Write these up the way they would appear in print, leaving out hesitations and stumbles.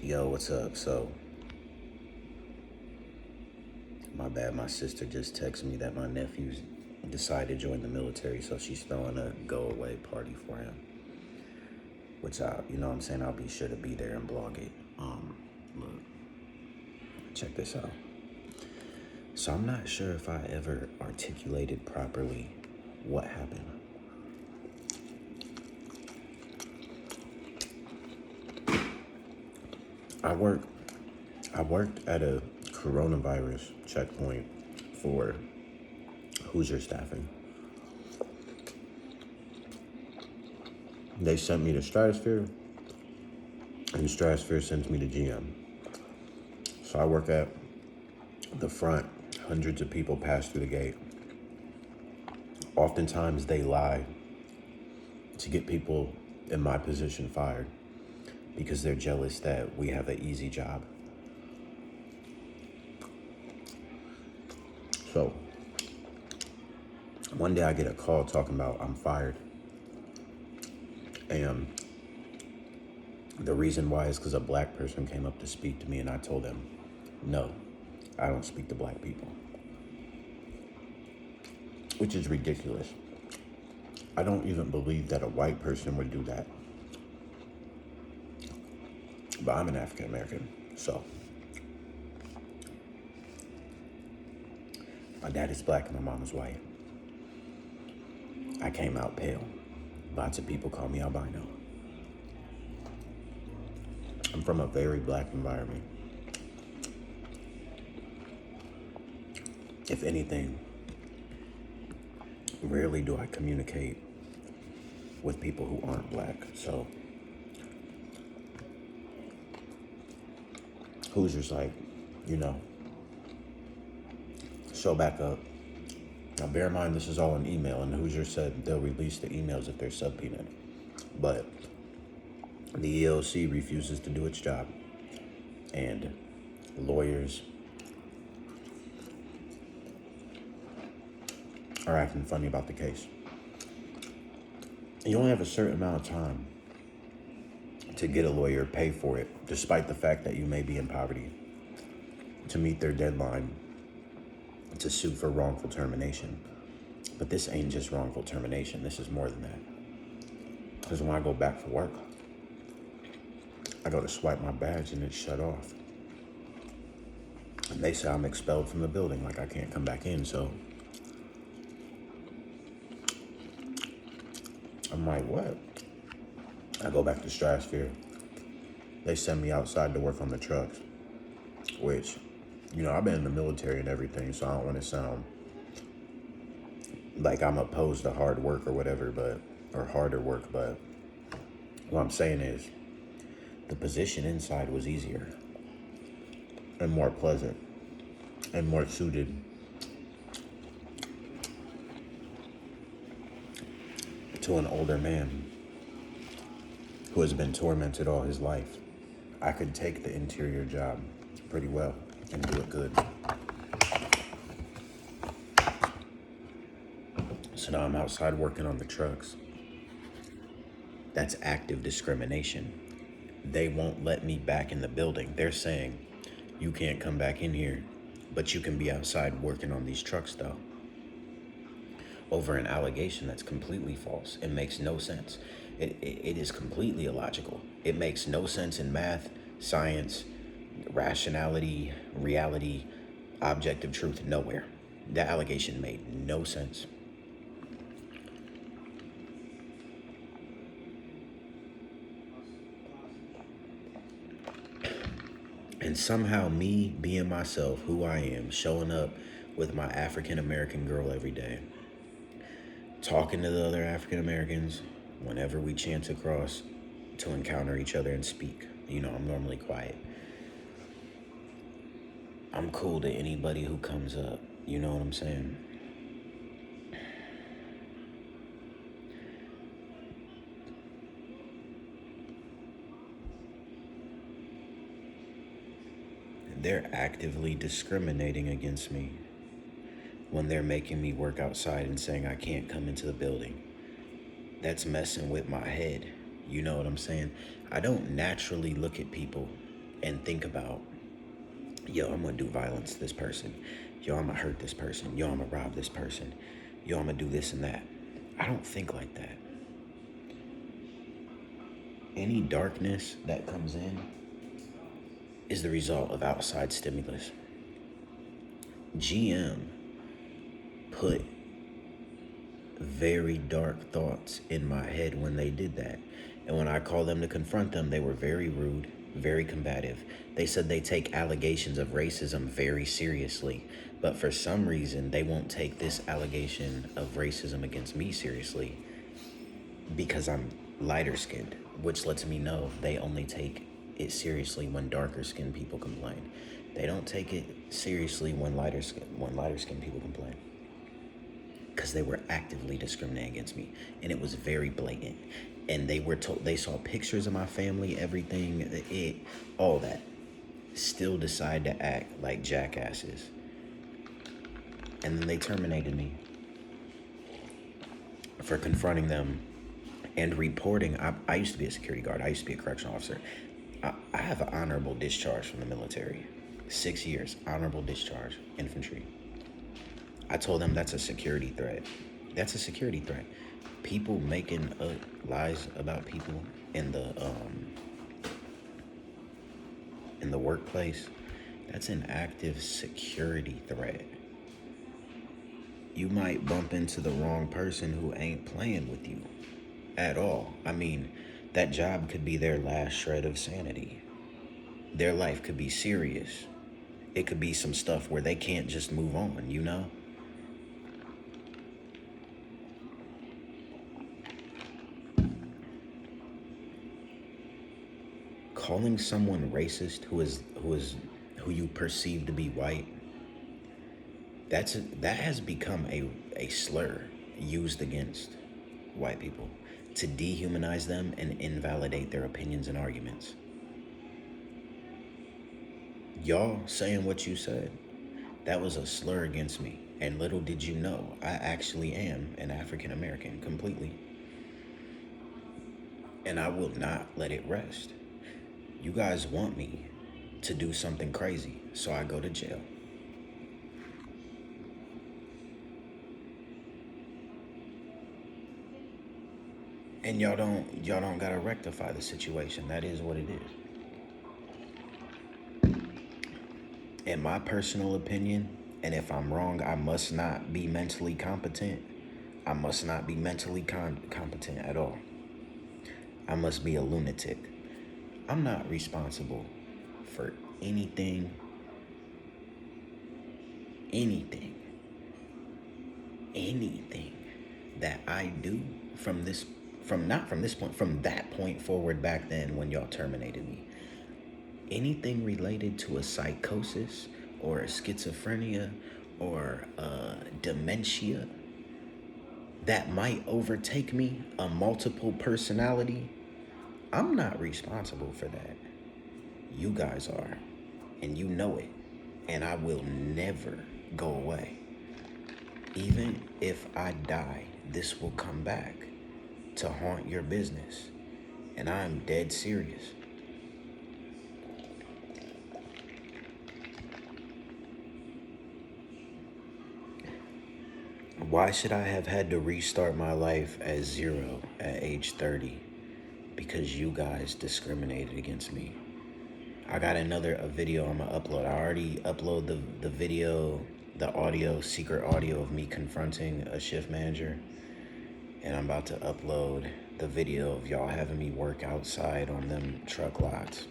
Yo, what's up? So, my bad, my sister just texted me that my nephew's decided to join the military, so she's throwing a go away party for him. Which you know what I'm saying, I'll be sure to be there and blog it. Look, check this out. So, I'm not sure if I ever articulated properly what happened. I worked at a coronavirus checkpoint for Hoosier staffing. They sent me to Stratosphere, and Stratosphere sends me to GM. So I work at the front. Hundreds of people pass through the gate. Oftentimes they lie to get people in my position fired because they're jealous that we have an easy job. So one day I get a call talking about I'm fired. And the reason why is because a black person came up to speak to me, and I told them, no, I don't speak to black people. Which is ridiculous. I don't even believe that a white person would do that. But I'm an African American, so. My dad is black and my mom is white. I came out pale. Lots of people call me albino. I'm from a very black environment. If anything, rarely do I communicate with people who aren't black. So Hoosiers like, show back up. Now bear in mind this is all an email, and Hoosier said they'll release the emails if they're subpoenaed. But the ELC refuses to do its job. And lawyers are acting funny about the case. You only have a certain amount of time to get a lawyer, pay for it, despite the fact that you may be in poverty, to meet their deadline to sue for wrongful termination. But this ain't just wrongful termination. This is more than that. Because when I go back for work, I go to swipe my badge and it's shut off. And they say I'm expelled from the building, like I can't come back in. So I'm like, what? I go back to Stratosphere. They send me outside to work on the trucks, which, I've been in the military and everything, so I don't want to sound like I'm opposed to hard work or whatever, or harder work, but what I'm saying is the position inside was easier and more pleasant and more suited to an older man who has been tormented all his life. I could take the interior job pretty well and do it good. So now I'm outside working on the trucks. That's active discrimination. They won't let me back in the building. They're saying, you can't come back in here, but you can be outside working on these trucks though. Over an allegation that's completely false. It makes no sense. It is completely illogical. It makes no sense in math, science, rationality, reality, objective truth, nowhere. That allegation made no sense. And somehow me being myself, who I am, showing up with my African American girl every day, talking to the other African Americans whenever we chance across to encounter each other and speak. I'm normally quiet. I'm cool to anybody who comes up. You know what I'm saying? They're actively discriminating against me when they're making me work outside and saying I can't come into the building. That's messing with my head. You know what I'm saying? I don't naturally look at people and think about, yo, I'm gonna do violence to this person. Yo, I'm gonna hurt this person. Yo, I'm gonna rob this person. Yo, I'm gonna do this and that. I don't think like that. Any darkness that comes in is the result of outside stimulus. GM put very dark thoughts in my head when they did that. And when I called them to confront them, they were very rude, very combative. They said they take allegations of racism very seriously, but for some reason, they won't take this allegation of racism against me seriously because I'm lighter skinned, which lets me know they only take it seriously when darker skinned people complain. They don't take it seriously when lighter skinned people complain, because they were actively discriminating against me, and it was very blatant. And they were told, they saw pictures of my family, everything, all that. Still decide to act like jackasses. And then they terminated me for confronting them and reporting. I used to be a security guard. I used to be a correctional officer. I have an honorable discharge from the military. 6 years, honorable discharge, infantry. I told them that's a security threat. That's a security threat. People making lies about people in the workplace, that's an active security threat. You might bump into the wrong person who ain't playing with you at all. I mean, that job could be their last shred of sanity. Their life could be serious. It could be some stuff where they can't just move on, you know? Calling someone racist who you perceive to be white, that has become a slur used against white people to dehumanize them and invalidate their opinions and arguments. Y'all saying what you said, that was a slur against me. And little did you know, I actually am an African American completely. And I will not let it rest. You guys want me to do something crazy, so I go to jail. And y'all don't gotta rectify the situation. That is what it is. In my personal opinion, and if I'm wrong, I must not be mentally competent. I must not be mentally competent at all. I must be a lunatic. I'm not responsible for anything that I do from that point forward back then when y'all terminated me. Anything related to a psychosis or a schizophrenia or dementia that might overtake me, a multiple personality, I'm not responsible for that. You guys are, and you know it, and I will never go away. Even if I die, this will come back to haunt your business, and I'm dead serious. Why should I have had to restart my life at 0 at age 30? Because you guys discriminated against me. I got a video I'm gonna upload. I already uploaded the video, the audio, secret audio of me confronting a shift manager. And I'm about to upload the video of y'all having me work outside on them truck lots.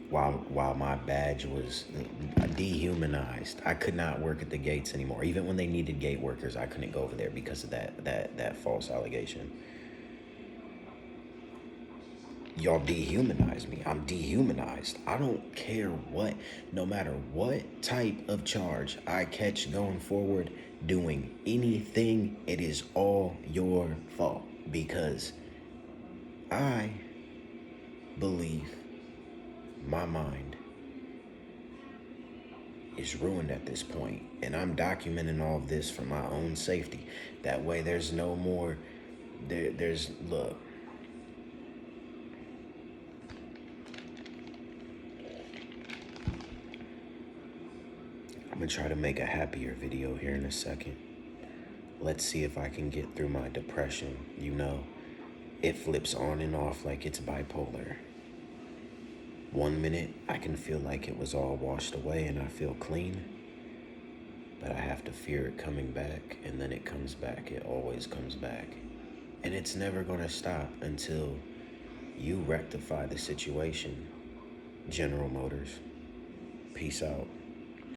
While my badge was dehumanized. I could not work at the gates anymore. Even when they needed gate workers, I couldn't go over there because of that false allegation. Y'all dehumanize me. I'm dehumanized. I don't care what, no matter what type of charge I catch going forward, doing anything, it is all your fault. Because I believe my mind is ruined at this point, and I'm documenting all of this for my own safety. That way there's no more, look, gonna try to make a happier video here in a second. Let's see if I can get through my depression. You know, it flips on and off like it's bipolar. One minute, I can feel like it was all washed away and I feel clean. But I have to fear it coming back, and then it comes back. It always comes back. And it's never gonna stop until you rectify the situation. General Motors. Peace out.